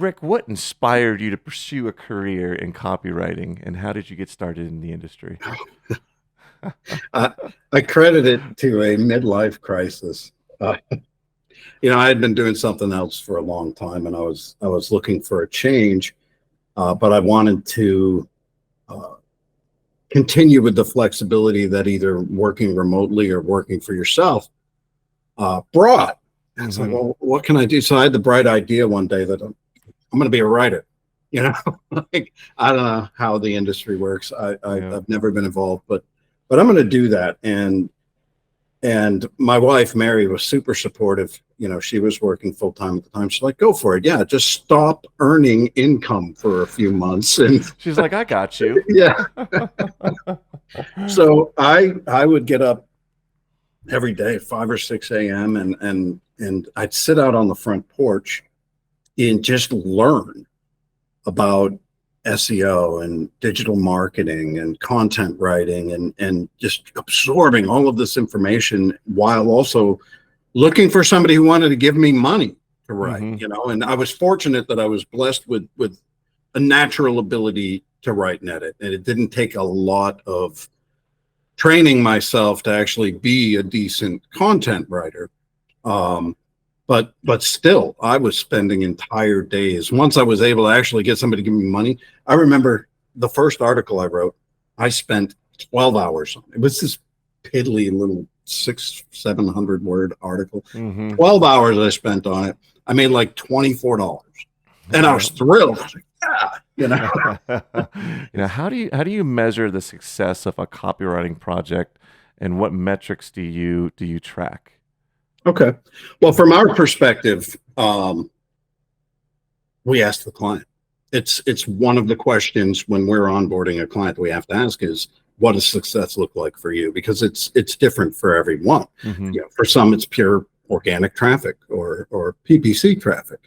Rick, what inspired you to pursue a career in copywriting, and how did you get started in the industry? I, I credit it to a midlife crisis. Uh, I had been doing something else for a long time, and I was looking for a change, but I wanted to uh, continue with the flexibility that either working remotely or working for yourself brought. And it's like, Hmm. well, what can I do? So I had the bright idea one day that I'm going to be a writer. You know, like I don't know how the industry works. Yeah. I've never been involved, but I'm going to do that. And my wife, Mary, was super supportive. She was working full time at the time. She's like, go for it. Yeah, just stop earning income for a few months. And She's like, I got you. yeah, so I would get up every day at 5 or 6 a.m. and I'd sit out on the front porch and just learn about SEO and digital marketing and content writing and just absorbing all of this information while also looking for somebody who wanted to give me money to write, Hmm. and I was fortunate that I was blessed with a natural ability to write and edit. And it didn't take a lot of training myself to actually be a decent content writer. Um, but still, I was spending entire days. Once I was able to actually get somebody to give me money, I remember the first article I wrote, I spent 12 hours on. It was this piddly little 700 word article. Hmm. 12 hours I spent on it. I made like $24. And I Yeah. was thrilled. I was like, yeah. How do you measure the success of a copywriting project, and what metrics do you track? Okay. Well, from our perspective, we ask the client. It's one of the questions when we're onboarding a client we have to ask is, what does success look like for you? Because it's different for everyone. Hmm. For some it's pure organic traffic or PPC traffic.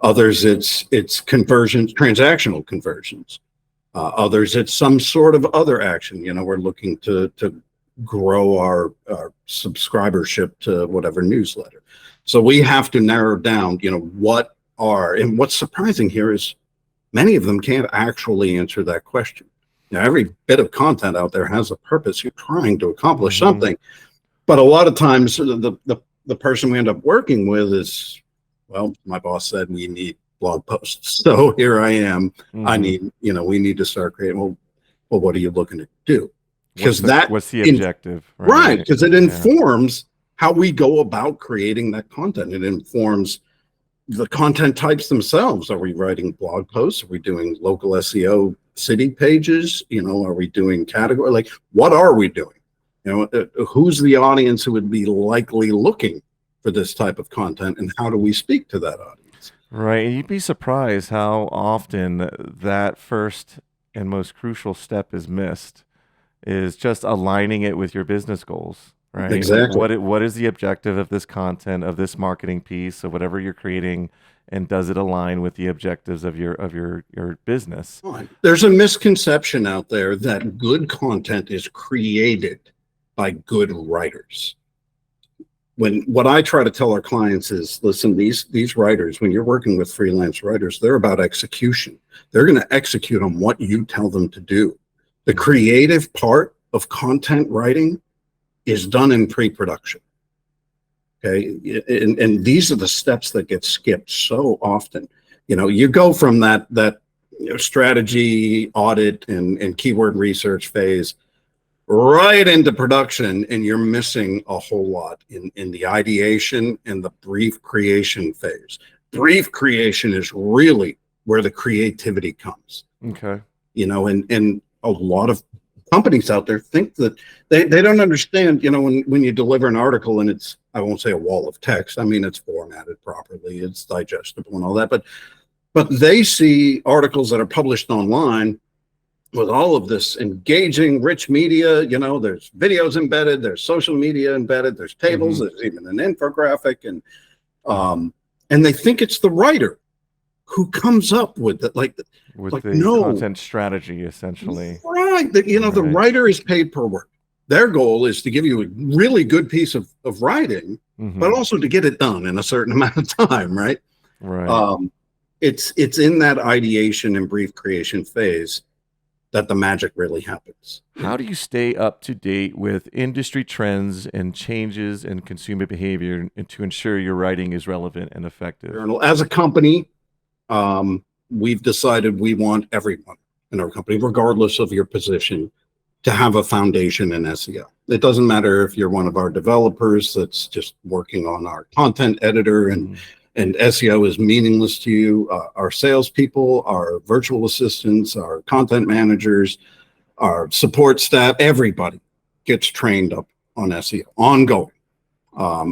Others it's conversions, transactional conversions. Others it's some sort of other action. We're looking to grow our subscribership to whatever newsletter. So we have to narrow down, and what's surprising here is many of them can't actually answer that question. Every bit of content out there has a purpose. You're trying to accomplish Hmm. something, but a lot of times the person we end up working with is, well, my boss said we need blog posts, so here I am. I Hmm. need, we need to start creating. Well, what are you looking to do? What's Because the that what's the in objective, right, right? because it Yeah. informs how we go about creating that content. It informs the content types themselves. Are we writing blog posts? Are we doing local SEO city pages? Are we doing category? Like, what are we doing? Who's the audience who would be likely looking for this type of content, and how do we speak to that audience? Right. And you'd be surprised how often that first and most crucial step is missed, is just aligning it with your business goals, right? Like Exactly. what is the objective of this content, of this marketing piece, of whatever you're creating, and does it align with the objectives of your business? There's a misconception out there that good content is created by good writers. When what I try to tell our clients is, listen, these writers, when you're working with freelance writers, they're about execution. They're going to execute on what you tell them to do. The creative part of content writing is done in pre-production. Okay. And these are the steps that get skipped so often. You go from that strategy, audit, and keyword research phase right into production, and you're missing a whole lot in the ideation and the brief creation phase. Brief creation is really where the creativity comes. Okay. And a lot of companies out there think that they don't understand, when you deliver an article and it's, I won't say a wall of text, I mean, it's formatted properly, it's digestible and all that, but they see articles that are published online with all of this engaging rich media. There's videos embedded, there's social media embedded, there's tables, Hmm. there's even an infographic, and they think it's the writer who comes up with it. With Like, the no. content strategy, essentially. Right. The Right. writer is paid per word. Their goal is to give you a really good piece of writing, but Hmm. also to get it done in a certain amount of time. Right. Right. Um, it's in that ideation and brief creation phase that the magic really happens. How do you stay up to date with industry trends and changes in consumer behavior and to ensure your writing is relevant and effective? As a company, we've decided we want everyone in our company, regardless of your position, to have a foundation in SEO. It doesn't matter if you're one of our developers that's just working on our content editor and SEO is meaningless to you. Our salespeople, our virtual assistants, our content managers, our support staff, everybody gets trained up on SEO ongoing.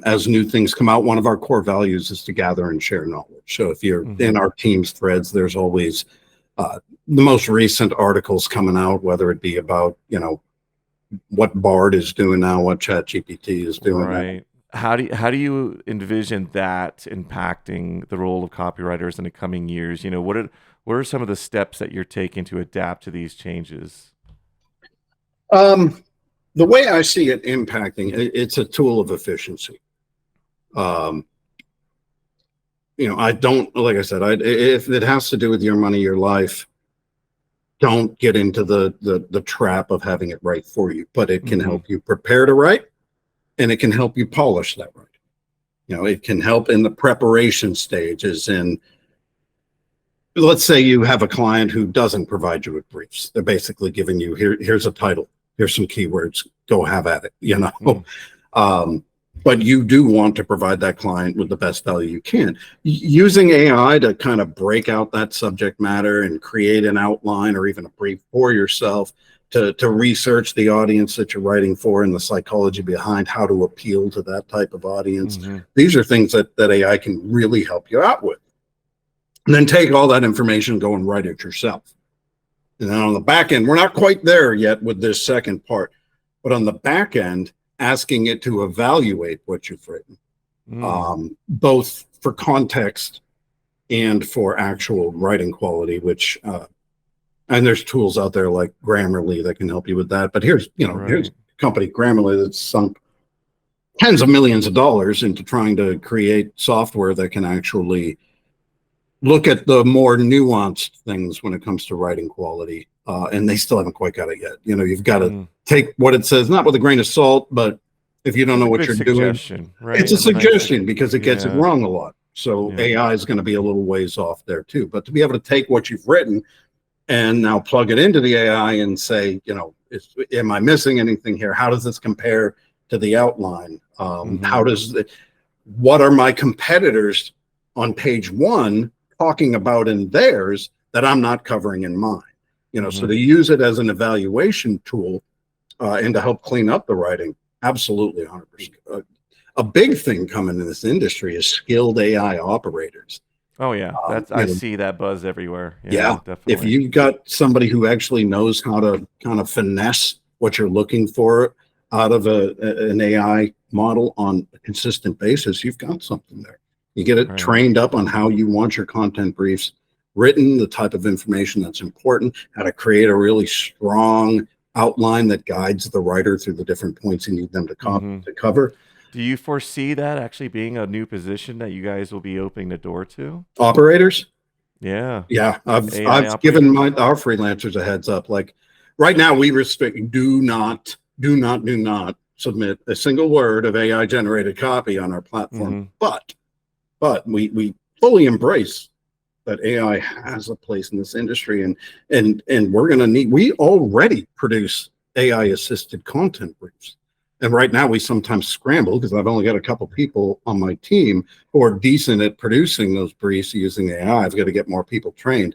As new things come out, one of our core values is to gather and share knowledge. So if you're in our team's threads, there's always the most recent articles coming out, whether it be about, what Bard is doing now, what ChatGPT is doing. Right. How do you envision that impacting the role of copywriters in the coming years? What are some of the steps that you're taking to adapt to these changes? The way I see it impacting, it's a tool of efficiency. I don't, like I said, if it has to do with your money, your life, don't get into the trap of having it write for you, but it can help you prepare to write, and it can help you polish that writing. It can help in the preparation stages. And let's say you have a client who doesn't provide you with briefs. They're basically giving you, here's a title, here's some keywords, go have at it, but you do want to provide that client with the best value you can. Using AI to kind of break out that subject matter and create an outline or even a brief for yourself to research the audience that you're writing for and the psychology behind how to appeal to that type of audience. These are things that AI can really help you out with. And then take all that information, go and write it yourself. And then on the back end, we're not quite there yet with this second part, but on the back end, asking it to evaluate what you've written, both for context and for actual writing quality, which, and there's tools out there like Grammarly that can help you with that. But here's a company, Grammarly, that's sunk tens of millions of dollars into trying to create software that can actually look at the more nuanced things when it comes to writing quality. And they still haven't quite got it yet. You've got to take what it says, not with a grain of salt, but if you don't know what you're doing, right? It's a suggestion because it gets it wrong a lot. So AI is going to be a little ways off there too. But to be able to take what you've written and now plug it into the AI and say, am I missing anything here? How does this compare to the outline? What are my competitors on page one talking about in theirs that I'm not covering in mine? So to use it as an evaluation tool and to help clean up the writing, absolutely 100%. A big thing coming in this industry is skilled AI operators. Oh yeah, I see that buzz everywhere. Yeah, definitely. If you've got somebody who actually knows how to kind of finesse what you're looking for out of an AI model on a consistent basis, you've got something there. You get it trained up on how you want your content briefs written, the type of information that's important, how to create a really strong outline that guides the writer through the different points you need them to cover. Do you foresee that actually being a new position that you guys will be opening the door to? Operators? Yeah. I've given our freelancers a heads up. Like right now, we restrict do not submit a single word of AI generated copy on our platform. But we fully embrace that AI has a place in this industry, and we're going to need. We already produce AI assisted content briefs, and right now we sometimes scramble because I've only got a couple people on my team who are decent at producing those briefs using AI. I've got to get more people trained.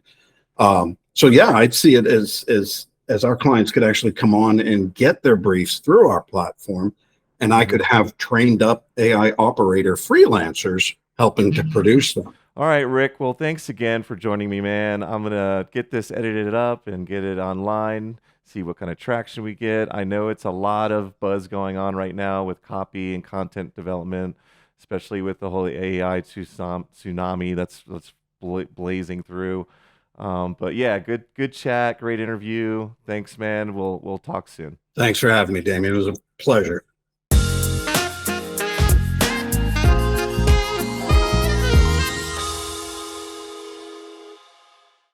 So yeah, I'd see it as our clients could actually come on and get their briefs through our platform, and I could have trained up AI operator freelancers helping to produce them. All right, Rick. Well, thanks again for joining me, man. I'm going to get this edited up and get it online, see what kind of traction we get. I know it's a lot of buzz going on right now with copy and content development, especially with the whole AI tsunami that's blazing through. But yeah, good chat, great interview. Thanks, man. We'll talk soon. Thanks for having me, Damien. It was a pleasure.